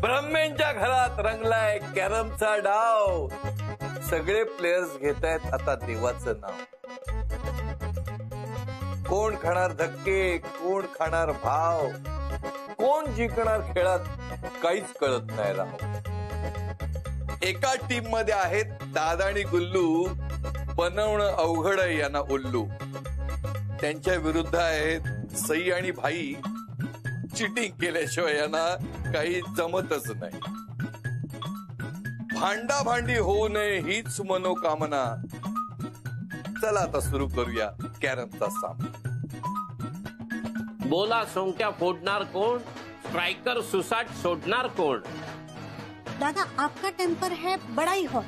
ब्रह्मेंच्या घरात रंगलाय कॅरमचा डाव. सगळे प्लेयर्स घेतायत आता देवाचं नाव. कोण खाणार धक्के, कोण खाणार भाव, कोण जिंकणार खेळात काहीच कळत नाही राव. एका टीम मध्ये आहेत दादा आणि गुल्लू, बनवणं अवघड आहे यांना उल्लू. त्यांच्या विरुद्ध आहेत सई आणि भाई, चिटिंग केल्याशिवाय यांना काही जमतच नाही. भांडाभांडी होऊ नये हीच मनोकामना. चला आता सुरू करूया कॅरमचा सामना. बोला सोंगट्या फोडणार कोण, स्ट्राइकर सुसाट सोडणार कोण. दादा आपका टेम्पर है बड़ा ही हॉट,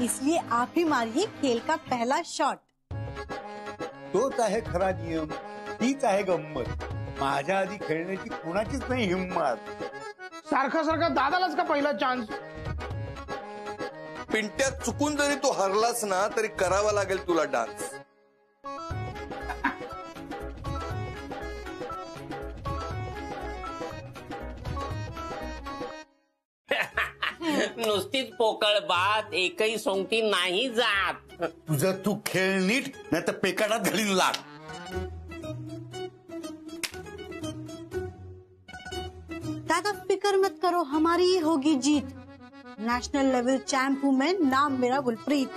इसलिए आप ही मारिए खेल का पहला शॉट. तोच आहे खरा नियम, तीच आहे गंमत. माझ्या आधी खेळण्याची कोणाचीच नाही हिंमत. सारखा सारखा दादालाच का पहिला चान्स. पिंट्यात चुकून जरी तू हरलास ना तरी करावा लागेल तुला डान्स. नुसतीच पोकळ बात, एकही सोंगटी नाही जात. तुझं तू खेळ नीट, नाही तर पेकाडात घालीन लाग. दादा फिक्र मत करो, हमारी ही होगी जीत. नेशनल लेवल चैंप हूं मैं, नाम मेरा गुलप्रीत.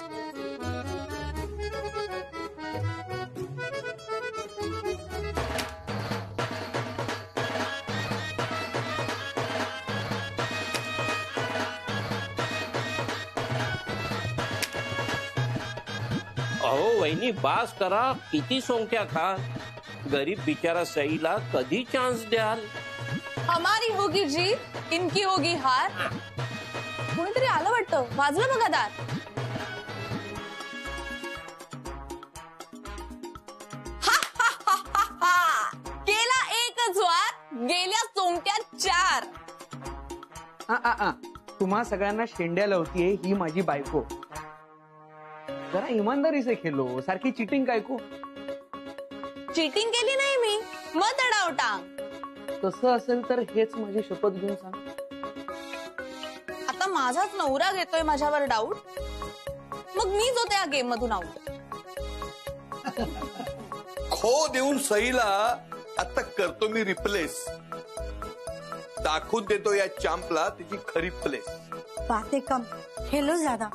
अहो वहिनी बास करा, किती सोंगट्या खा. गरीब बिचारा सईला कधी चान्स द्याल. हमारी होगी जीत, इनकी होगी हार. कोणीतरी आलं वाटतं, वाजलं बघा दार. केला एकच वार, गेल्या सोंगट्या 4. तुम्हा सगळ्यांना शेंड्या लावतीये ही माझी बायको. जरा इमानदारी से खेलो, सारखी चिटिंग काय को. चीटिंग केली नाही मी, मत अडावटा. तसं असेल तर हेच माझी शपथ घेऊन सांग. आता माझाच नवरा घेतोय माझ्यावर डाऊट, मग मीच होते या गेम मधून आउट. खो देऊन सईला आता करतो मी रिप्लेस. दाखवून देतो या चॅम्पला तिची खरी प्लेस. बातें कम, खेलो ज्यादा.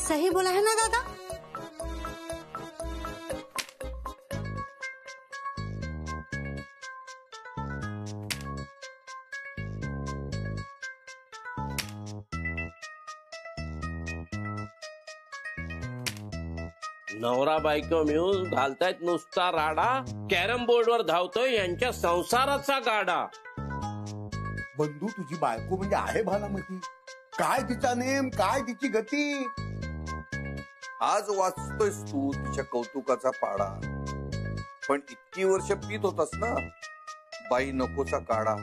सही बोला है ना दादा. नवरा बायको मिळून घालतायत नुसता राडा. कॅरम बोर्डवर धावतोय यांच्या संसाराचा गाडा. बंधू तुझी बायको म्हणजे आहे भालामती. काय तिचा नेम, काय तिची गती. आज वाचतोयस तू तिच्या कौतुकाचा पाडा, पण इतकी वर्ष पीत होतास ना बाई नकोचा काढा.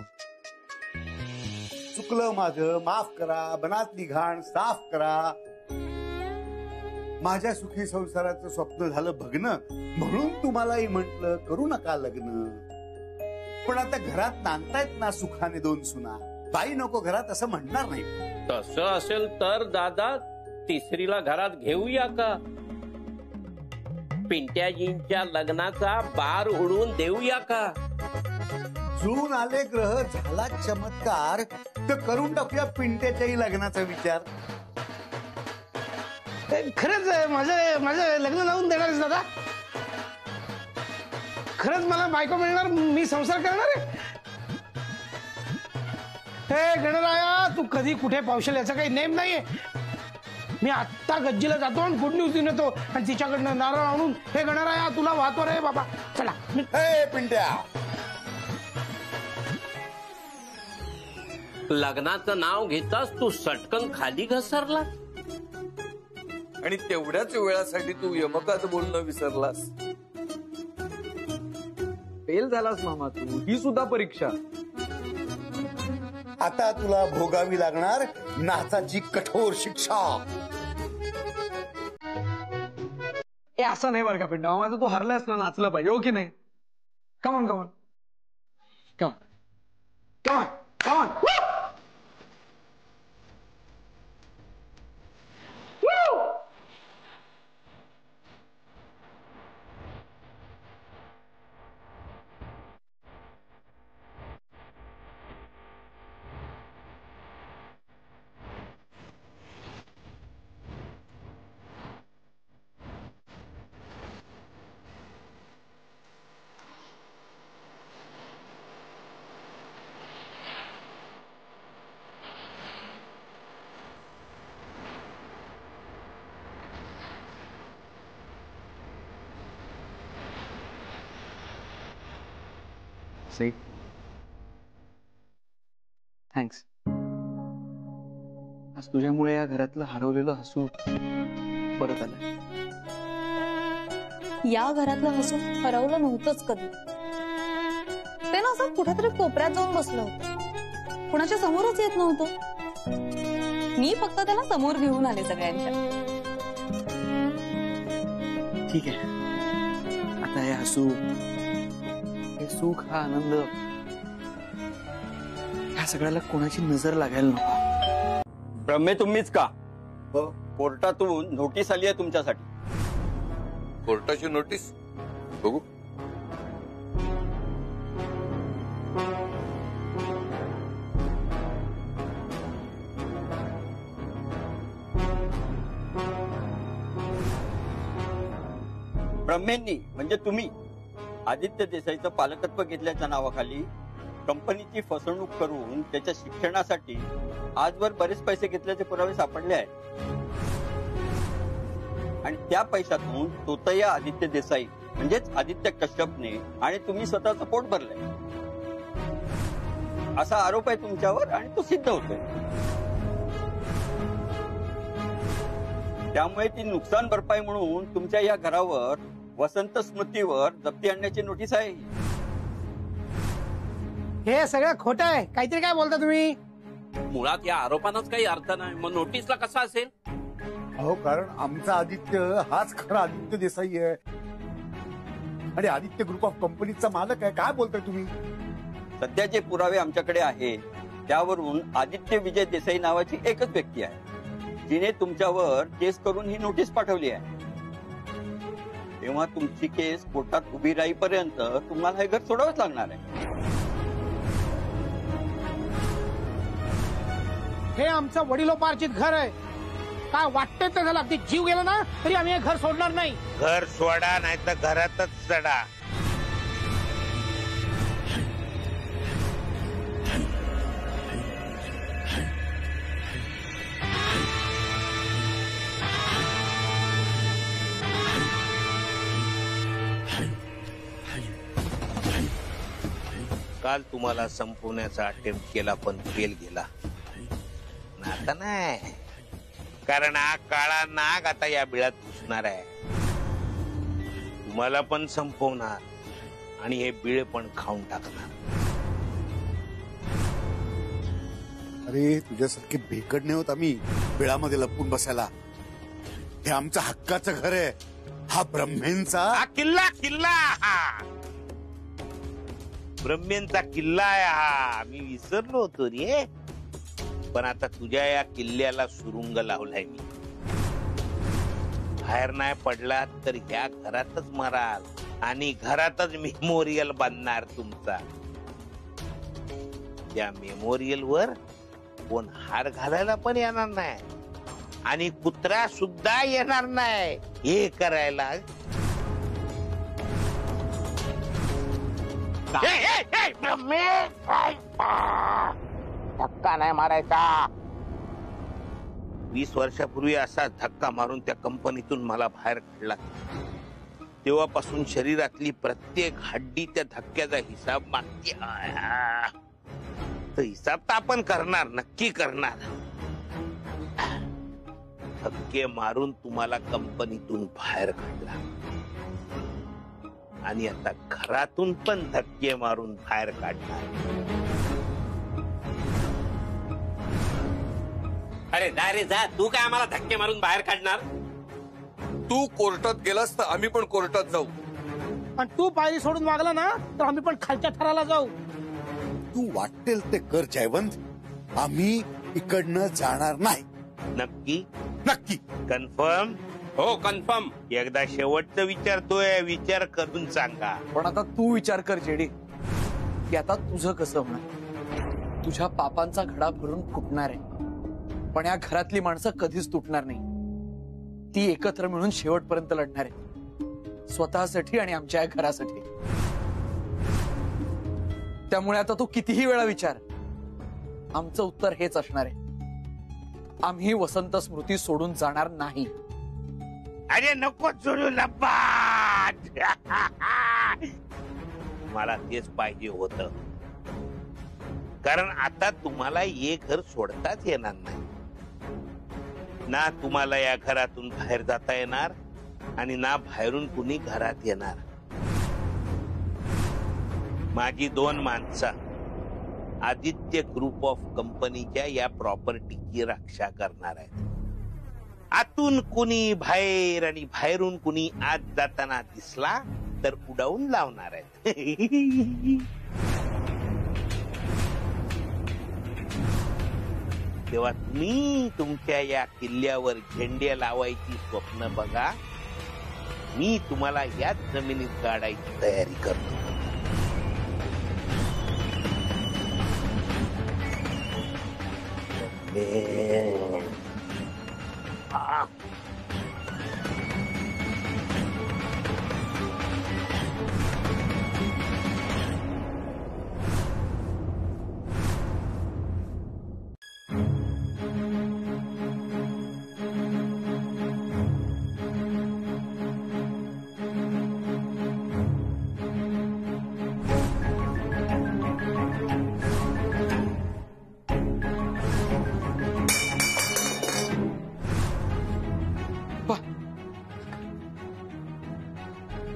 चुकलं माझं, माफ करा. बनातली घाण साफ करा. माझ्या सुखी संसाराचं स्वप्न झालं भग्न, म्हणून तुम्हालाही म्हटलं करू नका लग्न. पण आता घरात नांदतायत ना सुखाने 2 सुना. बाई नको घरात असं म्हणणार नाही. तसं असेल तर दादा तिसरीला घरात घेऊया का. पिंट्याजींच्या लग्नाचा बार उडवून देऊया का. जुळून आले ग्रह, झाला चमत्कार, तर करून टाकूया पिंट्याच्याही लग्नाचा विचार. खरंच माझं लग्न लावून देणार दादा. खरंच मला बायको मिळणार, मी संसार करणार आहे. हे गणराया तू कधी कुठे पावशेल याचा काही नेम नाहीये. मी आत्ता गज्जीला जातो आणि गुड न्यूज देऊन येतो आणि तिच्याकडनं नारळ आणून हे गणराया तुला वाहतो रे बाबा. चला. हे पिंट्या, लग्नाचं नाव घेतास तू सटकन खाली घसरला आणि तेवढ्याच वेळासाठी तू यमकात बोलणं विसरलास. फेल झालास मामा तू, ही सुद्धा परीक्षा. आता तुला भोगावी लागणार नाचाची कठोर शिक्षा. हे असं नाही बरं का पिंडा, माझं तू हरलास ना, नाचलं पाहिजे हो की नाही. Come on come on come on come on come on. Sai thanks. आज तुझ्यामुळे या घरातलं हरवलेलं हसू परत आलं. या घरातलं हसू हरवलं नव्हतंच कधी. ते ना असं कुठेतरी कोपऱ्यात जाऊन बसलं होतं, कुणाच्या समोरच येत नव्हतं. मी फक्त त्याला समोर घेऊन आले सगळ्यांच्या. ठीक आहे, आता हे हसू, हे सुख, हा आनंद, ह्या सगळ्याला कोणाची नजर लागायला नको. ब्रह्मे तुम्हीच का? हो. कोर्टातून नोटीस आली आहे तुमच्यासाठी. कोर्टाची नोटीस बघू. ब्रह्मेंनी म्हणजे तुम्ही आदित्य देसाईचं पालकत्व घेतल्याच्या नावाखाली कंपनीची फसवणूक करून त्याच्या शिक्षणासाठी आजवर बरेच पैसे घेतल्याचे पुरावे सापडले आहेत. आणि त्या पैशातून तोतया आदित्य देसाई म्हणजेच आदित्य कश्यपने आणि तुम्ही स्वतःचं पोट भरलंय असा आरोप आहे तुमच्यावर आणि तो सिद्ध होतोय. त्यामुळे ती नुकसान भरपाई म्हणून तुमच्या या घरावर वसंत स्मृतीवर जप्ती आणण्याची नोटीस आहे. हे सगळं खोटं आहे. काहीतरी काय बोलता तुम्ही? मुळात या आरोपांनाच काही अर्थ नाही, मग नोटीसला कसा असेल? अहो, कारण आमचा आदित्य हाच खरा आदित्य देसाई आहे आणि आदित्य ग्रुप ऑफ कंपनीचा मालक आहे. काय बोलताय तुम्ही? सध्या जे पुरावे आमच्याकडे आहे त्यावरून आदित्य विजय देसाई नावाची एकच व्यक्ती आहे जिने तुमच्यावर केस करून ही नोटीस पाठवली आहे. तेव्हा तुमची केस कोर्टात उभी राहीपर्यंत तुम्हाला हे घर सोडावंच लागणार आहे. हे आमचं वडिलोपार्जित घर आहे. काय वाटतंय ते झालं. अगदी जीव गेला ना तरी आम्ही हे घर सोडणार नाही. घर सोडा नाही तर घरातच चढा. काल तुम्हाला संपवण्याचा अटेम्प्ट केला पण फेल गेला. आता नाही, कारण हा काळा नाग आता या बिळात घुसणार आहे. तुम्हाला पण संपवणार आणि हे बिळ पण खाऊन टाकणार. अरे, तुझ्यासारखे भेकड नाही होत आम्ही बिळामध्ये लपून बसायला. हे आमचं हक्काचं घर आहे. हा ब्रह्मेंचा हा किल्ला हा ब्रह्मेंचा किल्ला आहे. हा मी विसरलो होतो रे. पण आता तुझ्या या किल्ल्याला सुरुंग लावलाय मी. बाहेर नाही पडला तर ह्या घरातच मराल आणि घरातच मेमोरियल बांधणार तुमचा. त्या मेमोरियल वर कोण हार घालायला पण येणार नाही आणि कुत्रा सुद्धा येणार नाही हे करायला. धक्का नाही मारायचा. 20 वर्षापूर्वी असा धक्का मारून त्या कंपनीतून मला बाहेर काढला. तेव्हापासून शरीरातली प्रत्येक हड्डी त्या धक्क्याचा हिसाब मागते. तर हिसाब तर आपण करणार, नक्की करणार. धक्के मारून तुम्हाला कंपनीतून बाहेर काढला आणि आता घरातून पण धक्के मारून बाहेर काढणार. अरे जा रे जा, तू काय आम्हाला धक्के मारून बाहेर काढणार? तू कोर्टात गेलास तर आम्ही पण कोर्टात जाऊ. आणि तू पायरी सोडून वागला ना तर आम्ही पण खालच्या थराला जाऊ. तू वाटेल ते कर जयवंत. आम्ही इकडनं जाणार नाही. नक्की? नक्की. कन्फर्म? हो, कन्फर्म. एकदा शेवटचं विचारतोय, विचार करून सांगा. पण आता तू विचार कर जेडी, की आता तुझं कसं होणार. तुझ्या पापांचा घडा भरून फुटणार आहे, पण या घरातली माणसं कधीच तुटणार नाही. ती एकत्र मिळून शेवटपर्यंत लढणार आहे, स्वतःसाठी आणि आमच्या घरासाठी. त्यामुळे आता तू कितीही वेळा विचार, आमचं उत्तर हेच असणार आहे. आम्ही वसंत स्मृती सोडून जाणार नाही. अरे नको सोडू लब्बा. मला तेच पाहिजे होतं. कारण आता तुम्हाला हे घर सोडताच येणार नाही ना. तुम्हाला या घरातून बाहेर जाता येणार आणि ना बाहेरून कुणी घरात येणार. माझी 2 माणसं आदित्य ग्रुप ऑफ कंपनीच्या या प्रॉपर्टीची रक्षा करणार आहेत. आतून कुणी बाहेर आणि बाहेरून कुणी आत जाताना दिसला तर उडवून लावणार आहेत. तेव्हा तुम्ही तुमच्या या किल्ल्यावर झेंडे लावायची स्वप्न बघा. मी तुम्हाला याच जमिनीत गाडायची तयारी करतो.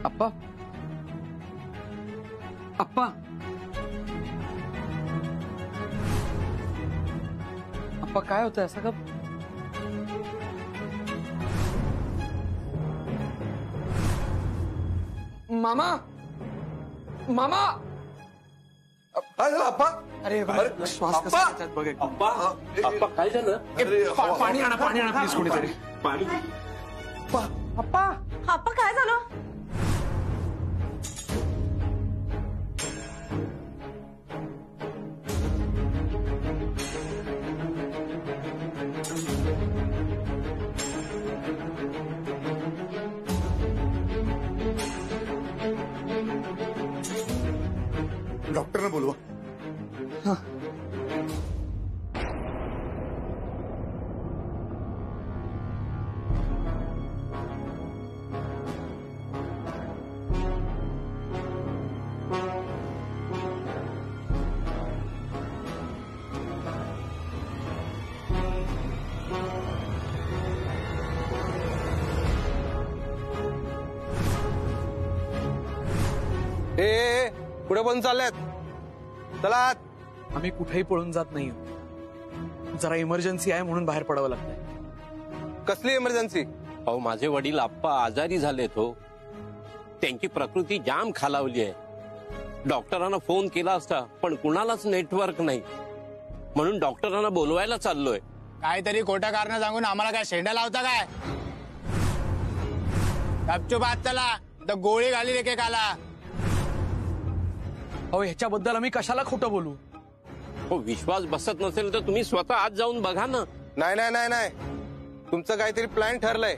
अप्पा अप्पा अप्पा काय होतंय असं का? मामा मामा अप्पा अरे अरे, श्वास कसा अप्पा! घेतात बघ एकदम. अप्पा काय झालं? पाणी आणा प्लीज कोणीतरी. पाणी अप्पा आप्पा काय झालं? डॉक्टरने बोलवा. पुढे पण चालल्यात. चला आत. आम्ही कुठेही पळून जात नाही. जरा इमर्जन्सी आहे म्हणून बाहेर पडावं लागतंय. कसली इमर्जन्सी? अहो माझे वडील आप्पा आजारी झालेत हो. त्यांची प्रकृती जाम खालावली आहे. डॉक्टरांना फोन केला असता पण कुणालाच नेटवर्क नाही. म्हणून डॉक्टरांना बोलवायला चाललोय. काहीतरी खोटं कारण सांगून आम्हाला काय शेंडा लावता काय? गपचूप आत चला तर गोळी घाली एकेकाला. अहो ह्याच्याबद्दल आम्ही कशाला खोटं बोलू? हो विश्वास बसत नसेल तर तुम्ही स्वतः आत जाऊन बघा ना. नाही नाही नाही नाही, तुमचं काहीतरी प्लॅन ठरलंय.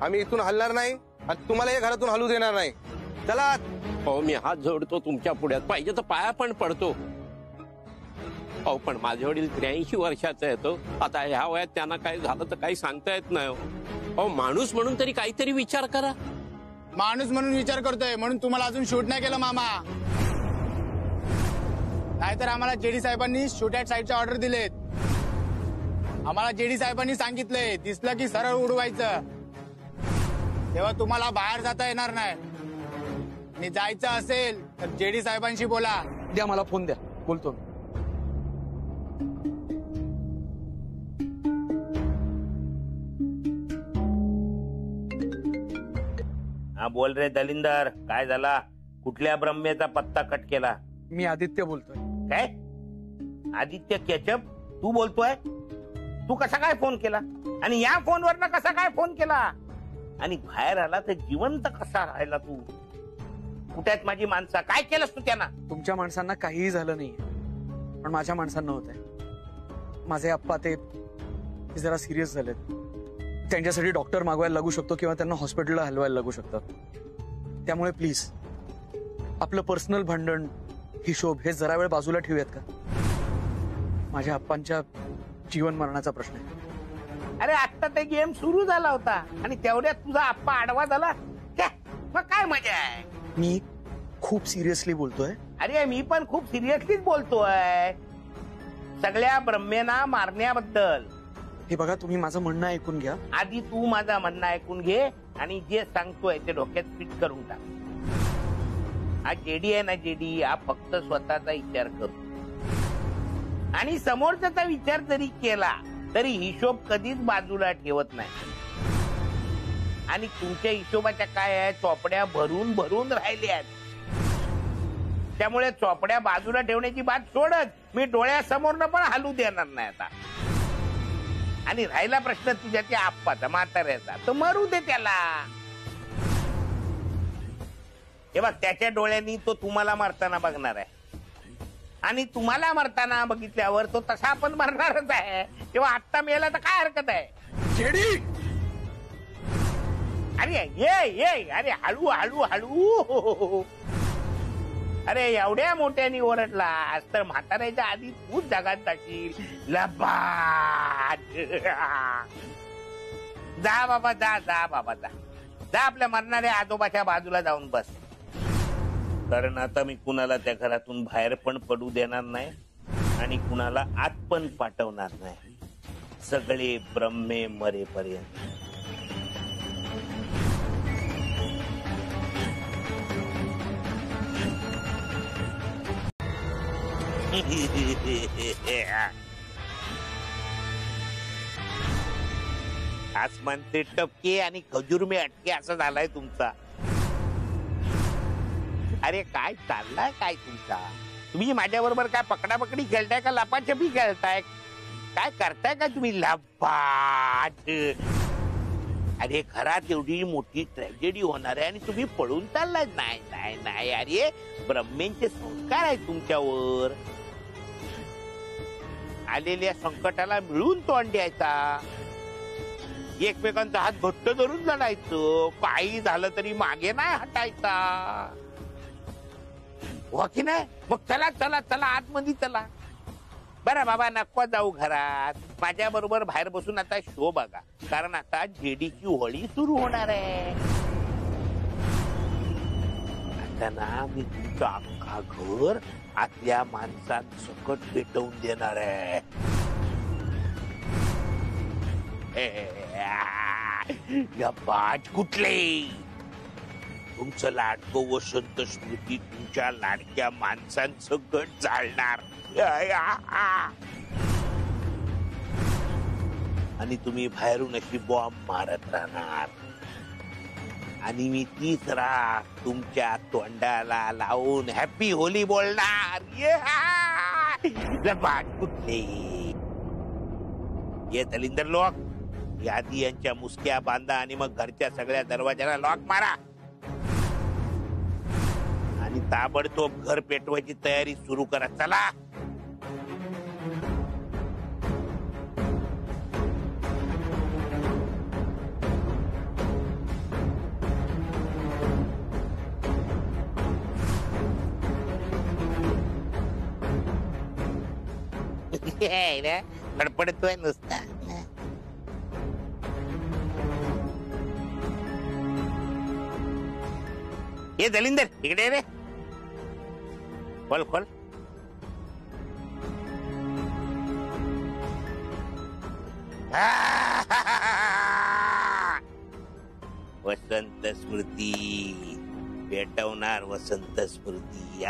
आम्ही इथून हलणार नाही आणि तुम्हाला या घरातून हलू देणार नाही. चला आत. हो मी हात जोडतो तुमच्या पुढ्यात, पाहिजे तर पाया पण पडतो. अहो पण माझे वडील 83 वर्षाचे आहेत हो. आता ह्या वयात त्यांना काय झालं तर काही सांगता येत नाही. अहो माणूस म्हणून तरी काहीतरी विचार करा. माणूस म्हणून विचार करतोय म्हणून तुम्हाला अजून शूट नाही केलं मामा. नाहीतर आम्हाला जेडी साहेबांनी शूट ॲट साईडचे ऑर्डर दिलेत. आम्हाला जेडी साहेबांनी सांगितलंय दिसलं की सरळ उडवायचं. तेव्हा तुम्हाला बाहेर जाता येणार नाही. आणि जायचं असेल तर जेडी साहेबांशी बोला. द्या मला फोन द्या, बोलतो. हा बोल रे दलिंदर, काय झाला? कुठल्या ब्रह्मेचा पत्ता कट केला? मी आदित्य बोलतोय. काय आदित्य केचप? तू बोलतोय? तू कसा काय फोन केला आणि या फोनवरनं कसा काय फोन केला आणि बाहेर आला तर जिवंत कसा राहिला तू? कुठे आहेत माझी माणसं? काय केलंस तू त्यांना? तुमच्या माणसांना काहीही झालं नाही पण माझ्या माणसांना होत आहे. माझे आप्पा ते जरा सिरियस झालेत. त्यांच्यासाठी डॉक्टर मागवायला लागू शकतो किंवा त्यांना हॉस्पिटलला हलवायला लागू शकतात. त्यामुळे प्लीज आपलं पर्सनल भांडण हिशोब हे जरा वेळ बाजूला ठेवूयात का? माझ्या आप्पांच्या जीवन मरणाचा प्रश्न आहे. अरे आता ते गेम सुरू झाला होता आणि तेवढ्यात तुझा आप्पा आडवा झाला. मग काय मजा आहे? मी खूप सिरियसली बोलतोय. अरे मी पण खूप सिरियसलीच बोलतोय सगळ्या ब्रह्मेना मारण्याबद्दल. हे बघा, तुम्ही माझं म्हणणं ऐकून घ्या. आधी तू माझं म्हणणं ऐकून घे आणि जे सांगतोय ते डोक्यात फिट करून टाक. हा जेडी आहे ना, जेडी हा फक्त स्वतःचा विचार करतो आणि समोरच्याचा विचार जरी केला तरी हिशोब कधीच बाजूला ठेवत नाही. आणि तुमच्या हिशोबाच्या काय आहे, चोपड्या भरून भरून राहिल्या आहेत. त्यामुळे चोपड्या बाजूला ठेवण्याची बात सोडच, मी डोळ्यासमोरनं पण हलू देणार नाही आता. आणि राहिला प्रश्न तुझ्या त्या आप्पाचा, म्हाताऱ्याचा, तर मरू दे त्याला. हे बघ, त्याच्या डोळ्यांनी तो तुम्हाला मारताना बघणार आहे आणि तुम्हाला मरताना बघितल्यावर तो तसा पण मरणारच आहे. तेव्हा आत्ता मेला तर काय हरकत आहे. अरे ये अरे हळू हळू हळू. अरे एवढ्या मोठ्याने ओरडला तर म्हाताऱ्याच्या आधी तूच जगात जाशील. लबाड. जा बाबा जा, जा बाबा जा, जा आपल्या मरणाऱ्या आजोबाच्या बाजूला जाऊन बस. कारण आता मी कुणाला त्या घरातून बाहेर पण पडू देणार नाही आणि कुणाला आत पण पाठवणार नाही. सगळे ब्रह्मे मरेपर्यंत. आसमानचे टपके आणि खजूर में अटके असं झालाय तुमचा. अरे काय चाललाय काय तुमचा? तुम्ही माझ्या बरोबर काय पकडापकडी खेळताय का लपाछपी खेळताय? काय करताय का तुम्ही? लपाट. अरे घरात एवढी मोठी ट्रॅजेडी होणार आहे आणि तुम्ही पळून चाललाय. नाही नाही नाही, अरे ब्रह्मेंचे संस्कार आहेत तुमच्यावर. आलेल्या संकटाला मिळून तोंड द्यायचा, एकमेकांचा हात घट्ट धरून लढायचं, काही झालं तरी मागे नाही हटायचा. हो की नाही? मग चला चला चला आतमध्ये चला. बरं बाबा नको जाऊ घरात, माझ्या बरोबर बाहेर बसून आता शो बघा, कारण आता जेडीची होळी सुरू होणार आहे. आता ना मी तुमचं अख्खा घर आतल्या माणसात सकट पेटवून देणार आहे. या बाट कुठले तुमचं लाडकं वसंत स्मृती तुमच्या लाडक्या माणसांचं गट जाळणार आणि तुम्ही बाहेरून अशी बॉम्ब मारत राहणार आणि मी तीच राग तुमच्या तोंडाला लावून हॅपी होली बोलणार. कुठले ये दलिंदर लोक, यादी यांच्या मुसक्या बांधा आणि मग घरच्या सगळ्या दरवाजाला लॉक मारा आणि ताबडतोब घर पेटवायची तयारी सुरू करा. चला. फडफडतोय नुसता. ये दलिंदर इकडे रे, खोल खोल. वसंत स्मृती पेटवणार, वसंत स्मृती.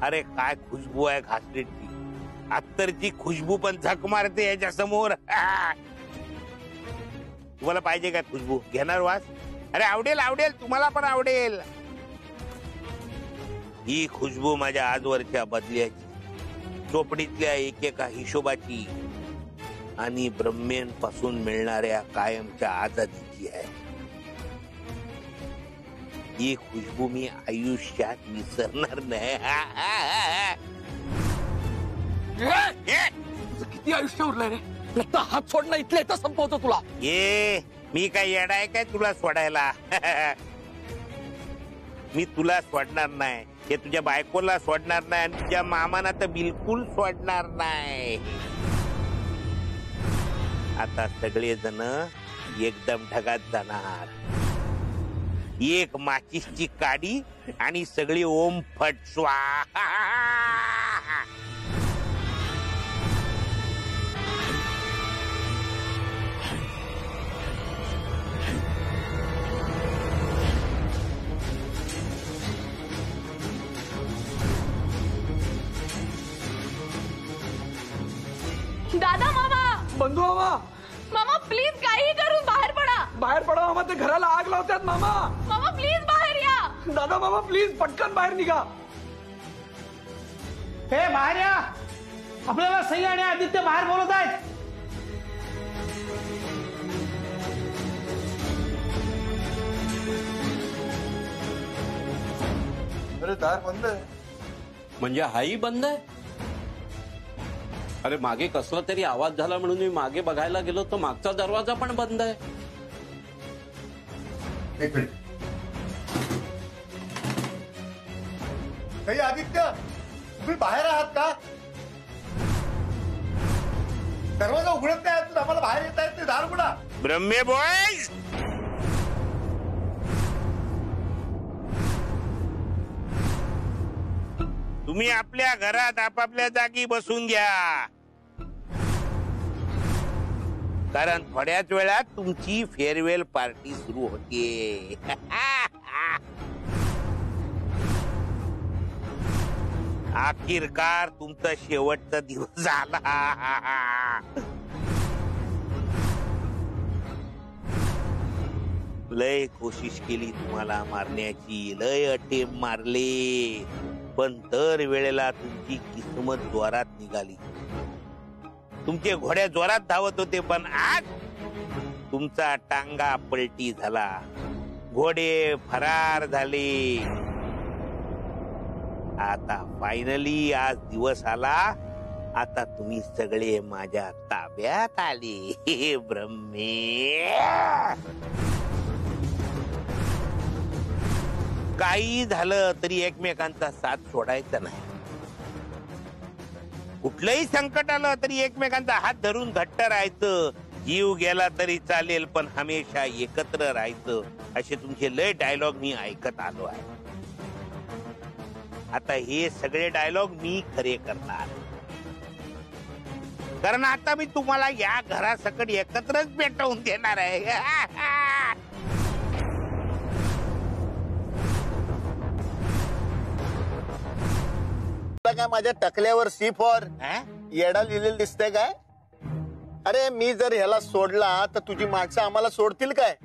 अरे काय खुशबू आहे घासलेटची, अत्तरची खुशबू पण झक मारते याच्या समोर. तुम्हाला पाहिजे का खुशबू? घेणार वास? अरे आवडेल आवडेल, तुम्हाला पण आवडेल. ही खुशबू माझ्या आजवरच्या बदल्याची, चोपडीतल्या एकेका हिशोबाची आणि ब्रह्मेंपासून मिळणाऱ्या कायमच्या आजादीची आहे. ही खुशबू मी आयुष्यात विसरणार नाही. किती आयुष्य उरलंय रे? लत्ता हात सोडणं इथल्या इथं संपवतो तुला. ये मी काय येडा आहे काय तुला सोडायला? मी तुला सोडणार नाही, हे तुझ्या बायकोला सोडणार नाही आणि तुझ्या मामाना तर बिलकुल सोडणार नाही. आता सगळे जण एकदम ढगात जाणार एक माचीसची काडी आणि सगळी ओम फट स्वाहा. दादा मामा बंधू मामा मामा प्लीज काही करून बाहेर पडा. बाहेर पडा मामा, ते घराला आग लावतात मामा. मामा प्लीज बाहेर या. दादा मामा प्लीज पटकन बाहेर निघा. हे बाहेर या, आपल्याला सई आणि आदित्य बाहेर बोलत आहेत. अरे दार बंद आहे. म्हणजे हाही बंद आहे. अरे मागे कसला तरी आवाज झाला म्हणून मी मागे बघायला गेलो तर मागचा दरवाजा पण बंद आहे. एक मिनिट. काही आदित्य, तुम्ही बाहेर आहात का? दरवाजा उघडत नाही आहात, आम्हाला बाहेर येत आहेत ते. दार उघडा. ब्रह्मे बॉयज, तुम्ही आपल्या घरात आपापल्या जागी बसून घ्या, कारण थोड्याच वेळात तुमची फेअरवेल पार्टी सुरू होते. अखेरकार तुमचा शेवटचा दिवस झाला. लय कोशिश केली तुम्हाला मारण्याची, लय अटेम्प्ट मारले, पण दर वेळेला तुमची किस्मत जोरात निघाली. तुमचे घोड्या जोरात धावत होते, पण आज तुमचा टांगा पलटी झाला, घोडे फरार झाले. आता फायनली आज दिवस आला. आता तुम्ही सगळे माझ्या ताब्यात आले. ब्रह्मे, काही झालं तरी एकमेकांचा साथ सोडायचा नाही. कुठलंही संकट आलं तरी एकमेकांचा हात धरून घट्ट राहायचं. जीव गेला तरी चालेल, पण हमेशा एकत्र राहायचं. असे तुमचे लय डायलॉग मी ऐकत आलो आहे. आता हे सगळे डायलॉग मी खरे करणार, कारण आता मी तुम्हाला या घरासकट एकत्रच पेटवून देणार आहे. काय माझ्या टकल्यावर सी फॉर येडा लिहिलेलं दिसतंय काय? अरे मी जर ह्याला सोडला तर तुझी माणसं आम्हाला सोडतील काय?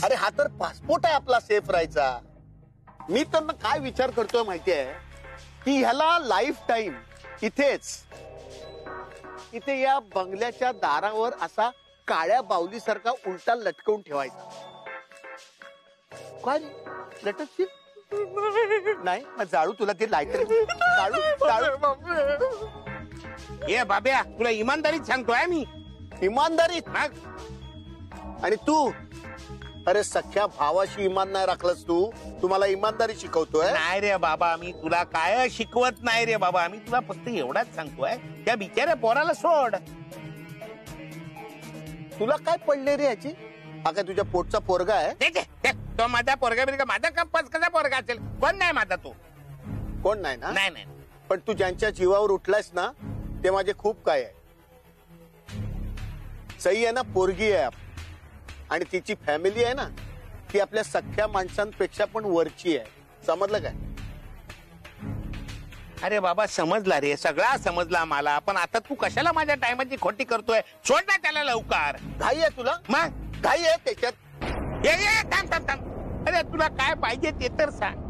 अरे हा तर पासपोर्ट आहे आपला सेफ राहायचा. मी तर काय विचार करतोय माहितीये की ह्याला लाईफ टाईम इथे या बंगल्याच्या दारावर असा काळ्या बाहुलीसारखा उलटा लटकवून ठेवायचा. काय लटक नाही, मग जाळू तुला ते लायटर. ये बाब्या, तुला इमानदारीत सांगतोय मी. इमानदारीत? आणि तू अरे सख्या भावाशी इमान नाही राखलंस तू. तुम्हाला इमानदारी शिकवतोय? नाही रे बाबा, मी तुला काय शिकवत नाही रे बाबा. मी तुला फक्त एवढाच सांगतोय, त्या बिचाऱ्या पोराला सोड. तुला काय पडले रे याची? हा काय तुझ्या पोटचा पोरगा आहे? तो माझा पोरगा बिरगा, माझा कंपास कसा पोरगा असेल? कोण नाही माझा तो. कोण नाही ना? नाही नाही. पण तू ज्यांच्या जीवावर उठलायस ना ते माझे खूप काय आहे. सई आहे ना, पोरगी आहे, आणि तिची फॅमिली आहे ना ती आपल्या सख्या माणसांपेक्षा पण वरची आहे. समजलं काय? अरे बाबा समजला रे, सगळा समजला मला. पण आता तू कशाला माझ्या टायमाची खोटी करतोय? सोड ना त्याला लवकर. घाई आहे तुला? मग घाई आहे त्याच्यात? थांब. अरे तुला काय पाहिजे ते तर सांग.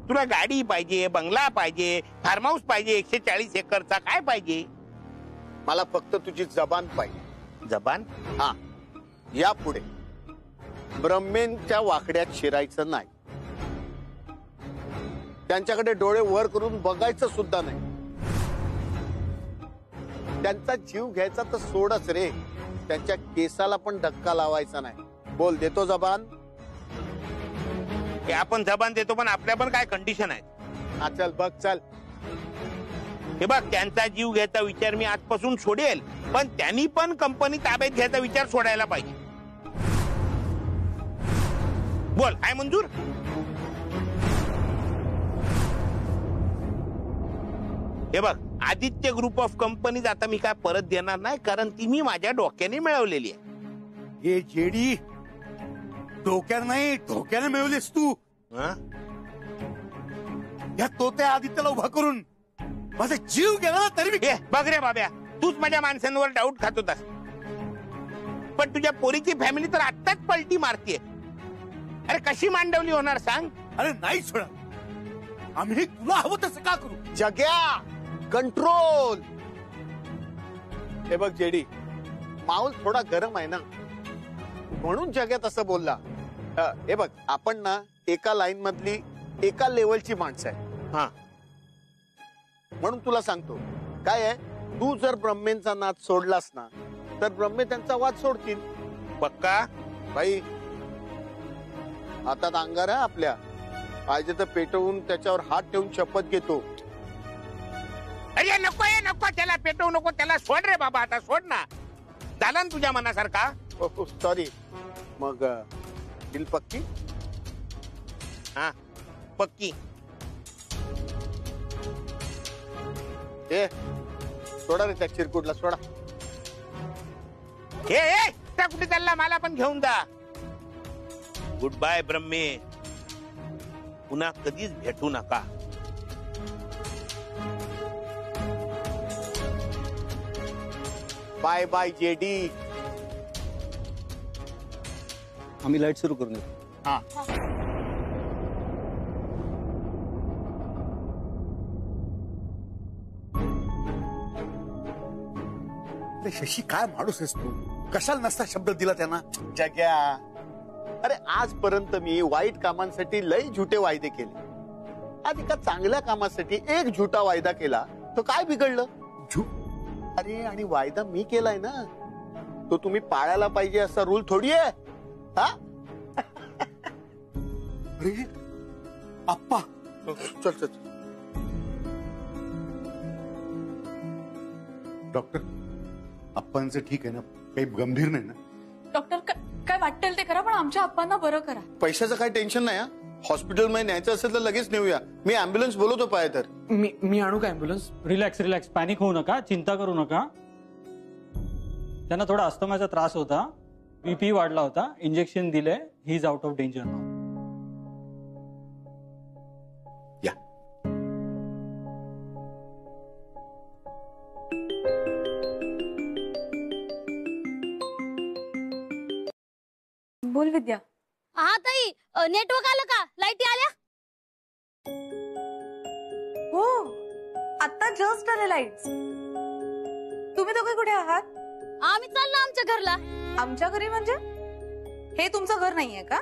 तुला गाडी पाहिजे, बंगला पाहिजे, फार्म हाऊस पाहिजे 140 एकरचा, काय पाहिजे? मला फक्त तुझी जबान पाहिजे. जबान? हा, यापुढे ब्रह्मेंच्या वाकड्यात शिरायचं नाही. त्यांच्याकडे डोळे वर करून बघायचं सुद्धा नाही. त्यांचा जीव घ्यायचा तर सोडच रे, त्यांच्या केसाला पण धक्का लावायचा नाही. बोल, देतो जबान? आपण जबान देतो, पण आपल्या पण काय कंडिशन आहेत. हा चल बघ, चल. हे बघ, त्यांचा जीव घ्यायचा विचार मी आजपासून सोडेल, पण त्यांनी पण कंपनी ताब्यात घ्यायचा विचार सोडायला पाहिजे. बोल आहे मंजूर? हे बघ, आदित्य ग्रुप ऑफ कंपनीज आता मी काय परत देणार नाही, कारण ती मी माझ्या डोक्याने मिळवलेली आहे. हे जेडी डोक्यानं नाही डोक्याने मिळवलीस तू. हं? या तोत्या आदित्यला उभा करून माझा जीव गेला ना तरी मी ए, बघ रे बाब्या, तूच माझ्या माणसांवर डाऊट खात होतास, पण तुझ्या पोरीची फॅमिली तर आत्ताच पलटी मारतीये. अरे कशी मांडवली होणार सांग? अरे नाही सोडा, आम्ही तुला हवं तसं का करू? जग्या कंट्रोल. हे बघ जेडी, माहोल थोडा गरम आहे ना, म्हणून जग्या तसं बोलला. हे बघ, आपण ना एका लाईन मधली एका लेवलची माणसं आहे. हा, म्हणून तुला सांगतो काय आहे, तू जर ब्रह्मेंचा नाद सोडलास ना तर ब्रह्मे त्यांचा वाद सोडतील. पक्का? भाई हातात अंगार आहे आपल्या, पाहिजे तर पेटवून त्याच्यावर हात ठेवून शपथ घेतो. अरे नको ये नको, त्याला पेटवू नको, त्याला सोड रे बाबा, आता सोड ना. झाला ना तुझ्या मनासारखा? सॉरी. मग दिल पक्की? हा पक्की. ए सोडा रे त्या चिरकुटला, सोडा. हे त्या कुठे चालला, मला पण घेऊन जा. गुड बाय ब्रह्मे, पुन्हा कधीच भेटू नका. बाय बाय जेडी. आम्ही लाईट सुरू करून देऊ. हा. अरे शशी, काय माणूस आहेस तू? कशाला नसता शब्द दिला त्यांना? जग्या, अरे आजपर्यंत मी वाईट कामांसाठी लई झुटे वायदे केले, आज एका चांगल्या कामासाठी एक झुटा वायदा केला तो काय बिघडलं? अरे आणि वायदा मी केलाय ना, तो तुम्ही पाळायला पाहिजे असा रूल थोडी आहे. हा? अरे आप्पा, चल चल. डॉक्टर, आप्पांचं ठीक आहे ना? काही गंभीर नाही ना? डॉक्टर काय वाटेल ते करा, पण आमच्या आप्पांना बरं करा. पैशाचं काही टेन्शन नाही. हॉस्पिटल मध्ये न्यायचं असेल तर लगेच नेऊया, मी अँब्युलन्स बोलवतो पाय तर. मी आणू का अँब्युलन्स? रिलॅक्स रिलॅक्स, पॅनिक होऊ नका, चिंता करू नका. त्यांना थोडा अस्थमाचा त्रास होता, बीपी वाढला होता, इंजेक्शन दिले, he is out of danger now. या. बोल विद्या. हा ताई, नेटवर्क आलं का? लाईटी आल्या? हो, आता जस्ट आले लाईट्स. तुम्ही दोघे कुठे आहात? आम्ही चाललो आमच्या घरला. आमच्या घरी म्हणजे? हे तुमचं घर नाहीये का?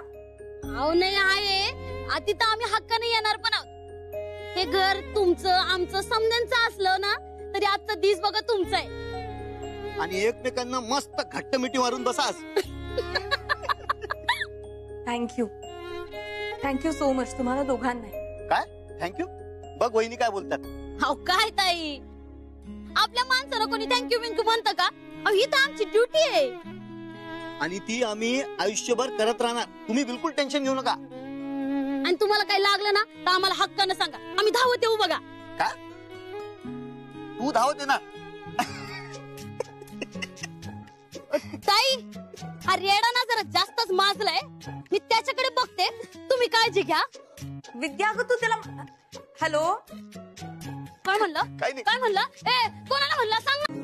अहो नाही आहे, आधी तर आम्ही हक्काने येणार पण आहोत. हे घर तुमचं आमचं समजांचं असलं ना तरी आजचा दिस बघा तुमचा आहे. आणि एकमेकांना मस्त घट्ट मिठी मारून बसास. थँक्यू, थँक्यू सो मच तुम्हाला दोघांना. काय थँक्यू? बघ वहिनी काय बोलतात. अहो काय ताई, आपल्या माणसाला कोणी थँक्यू विंक्यू म्हणतं का? अहो ही तर आमची ड्युटी आहे आणि ती आम्ही आयुष्यभर करत राहणार. तुम्ही बिलकुल टेन्शन घेऊ नका. आणि तुम्हाला काही लागलं ना तर आम्हाला हक्कानं सांगा, आम्ही धावत येऊ बघा. काय तू धावत येणार? ताई हा रेडा ना जरा जास्तच माजलाय, मी त्याच्याकडे बघते, तुम्ही काळजी घ्या. विद्या अगं तू त्याला. हॅलो, काय म्हणलं? काही नाही. काय म्हणलं? ए कोणाला म्हणलं सांग ना.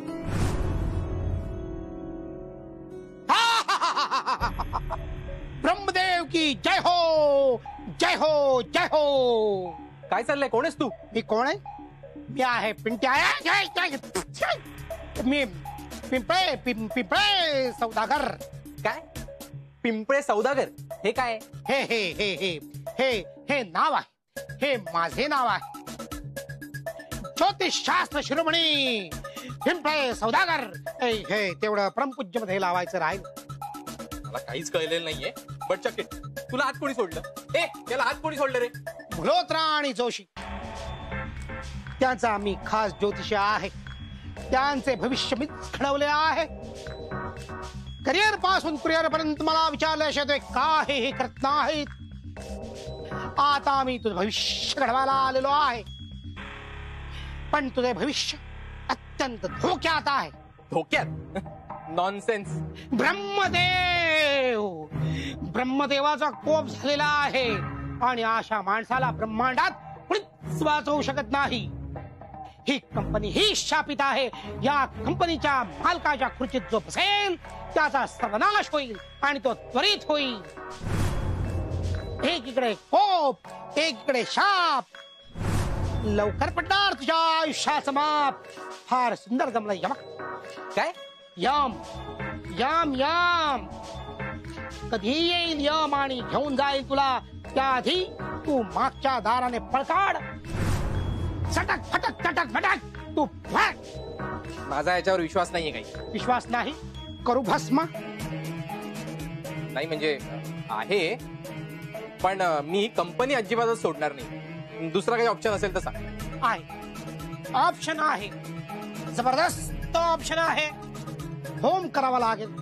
ब्रह्मदेव की जय हो, जय हो, जय हो. काय चाललंय? कोण आहेस तू? मी कोण आहे? मी आहे पिंट्या. मी पिंपळे सौदागर. काय पिंपळे सौदागर? हे काय? हे हे हे हे हे हे नाव आहे, हे माझे नाव आहे. ज्योतिषशास्त्र शिरोमणी पिंपळे सौदागर. हे तेवढं परमपूज्य मध्ये लावायचं राहील. मला काहीच कळलेलं नाहीये, बट चक्के तुला हात कोणी सोडलं? ए त्याला हात कोणी सोडलं रे? मल्होत्रा आणि जोशी त्यांचा मी खास ज्योतिष आहे. त्यांचे भविष्य मी घडवले आहे. करिअर पासून कुरिअर पर्यंत मला विचारल्याशिवाय काहीही करत नाहीत. आता मी तुझं भविष्य घडवायला आलेलो आहे, पण तुझे भविष्य अत्यंत धोक्यात आहे. धोक्यात? नॉनसेन्स. ब्रह्मदेवाचा कोप झालेला आहे आणि अशा माणसाला ब्रह्मांडात कुणीच वाचवू शकत नाही. ही कंपनी ही शापित आहे. या कंपनीच्या मालकाच्या खुर्चीत जो बसेल त्याचा सर्वनाश होईल आणि तो त्वरित होईल. एकीकडे कोप, एकीकडे शाप. लवकर पडणार तुझ्या आयुष्याचं माप. फार सुंदर जमलं यमक. काय? यम यम यम. कधी येईल यम आणि घेऊन जाईल तुला. त्याआधी तू मागच्या दाराने पळकाड. सटक फटक चटक फटक तू फट. माझा याच्यावर विश्वास नाहीये काही. विश्वास नाही? करू भस्म. नाही म्हणजे आहे, पण मी ही कंपनी अजिबातच सोडणार नाही. दुसरा काही ऑप्शन असेल तर सांग. आहे ऑप्शन आहे, जबरदस्त ऑप्शन आहे. होम करावा लागेल,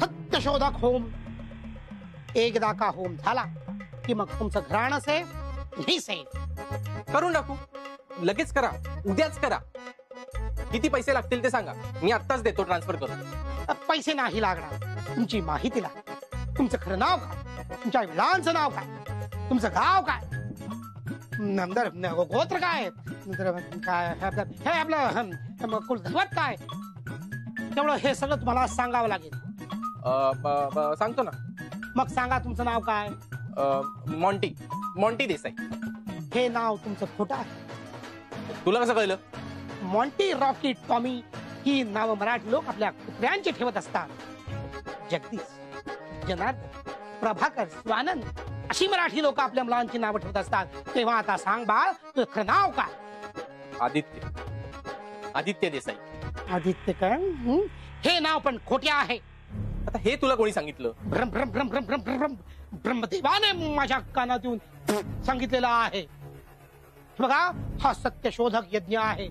सत्यशोधक होम. एकदा का होम झाला की मग तुमचं घराणं सेफ, मी सेफ. करून टाकू. लगेच करा, उद्याच करा. किती पैसे लागतील ते सांगा, मी आत्ताच देतो ट्रान्सफर करून. पैसे नाही लागणार. तुमची माहिती लागते. तुमचं खरं नाव काय, तुमच्या मुलांचं नाव काय, तुमचं गाव काय, नंतर गोत्र काय, काय हे आपलं कुलदैवत काय, तेवढं हे सगळं तुम्हाला सांगावं लागेल. सांगतो ना. मग सांगा तुमचं नाव काय. मॉन्टी देसाई. हे नाव तुमचं खोटं आहे. तुला कसं कळलं? मॉन्टी, रॉकी, टॉमी ही नावं मराठी लोक आपल्या कुत्र्यांची ठेवत असतात. जगदीश, जनार्दन, प्रभाकर, स्वानंद अशी मराठी लोक आपल्या मुलांची नावं ठेवत असतात. तेव्हा आता सांग बाळ, तुझं खरं नाव काय. आदित्य देसाई. आदित्य काय? हे नाव पण खोटे आहे. आता हे तुला कोणी सांगितलं? ब्रह्मदेवाने माझ्या कानात येऊन सांगितलेलं आहे. बघा, हा सत्यशोधक यज्ञ आहे.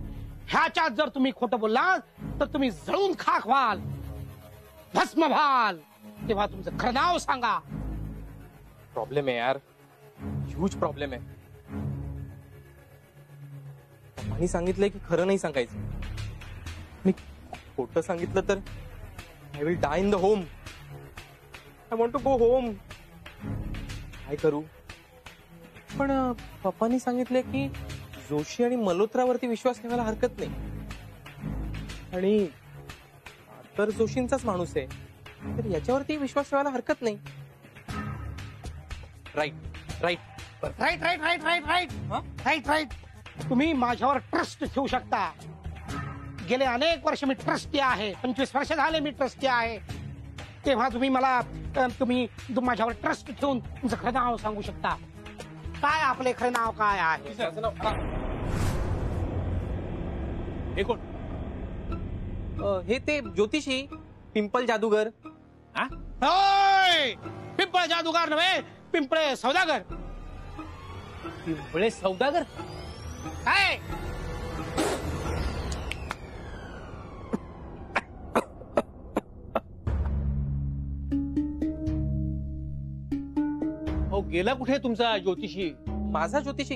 ह्याच्यात जर तुम्ही खोटं बोललात तर तुम्ही जळून खाक व्हाल, भस्म व्हाल. तेव्हा तुमचं खरं नाव सांगा. प्रॉब्लेम आहे यार, ह्यूज प्रॉब्लेम आहे. आणि सांगितलंय की खरं नाही सांगायचं. मी खोटं सांगितलं तर I will die in the home. I want to go home. काय करू? पण पप्पांनी सांगितले की जोशी आणि मल्होत्रावरती विश्वास ठेवायला हरकत नाही. आणि तर जोशींचाच माणूस आहे, तर याच्यावरती विश्वास ठेवायला हरकत नाही. राईट. तुम्ही माझ्यावर ट्रस्ट ठेवू शकता. गेले अनेक वर्ष मी ट्रस्टी आहे. 25 वर्ष झाले मी ट्रस्टी आहे. तेव्हा तुम्ही मला माझ्यावर ट्रस्ट ठेवून तुमचं खरं नाव सांगू शकता. काय आपले खरं नाव काय आहे? हे कोण? हे ते ज्योतिषी पिंपल जादूगर. पिंपळ जादूगार नव्हे, पिंपळे सौदागर. पिंपळे सौदागर काय? गेला कुठे तुमचा ज्योतिषी? माझा ज्योतिषी?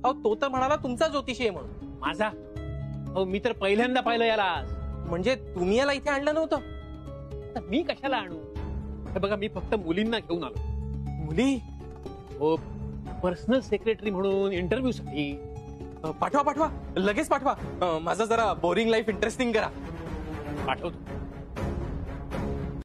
अहो तो तर म्हणाला तुमचा ज्योतिषी आहे म्हणून. माझा? अहो मी तर पहिल्यांदा पाहिलं याला. म्हणजे तुम्ही याला इथे आणलं नव्हतं? मी कशाला आणू? हे बघा, मी फक्त मुलींना घेऊन आलो. मुली? हो, पर्सनल सेक्रेटरी म्हणून इंटरव्ह्यू साठी. पाठवा लगेच पाठवा. माझं जरा बोरिंग लाईफ इंटरेस्टिंग करा. पाठवतो.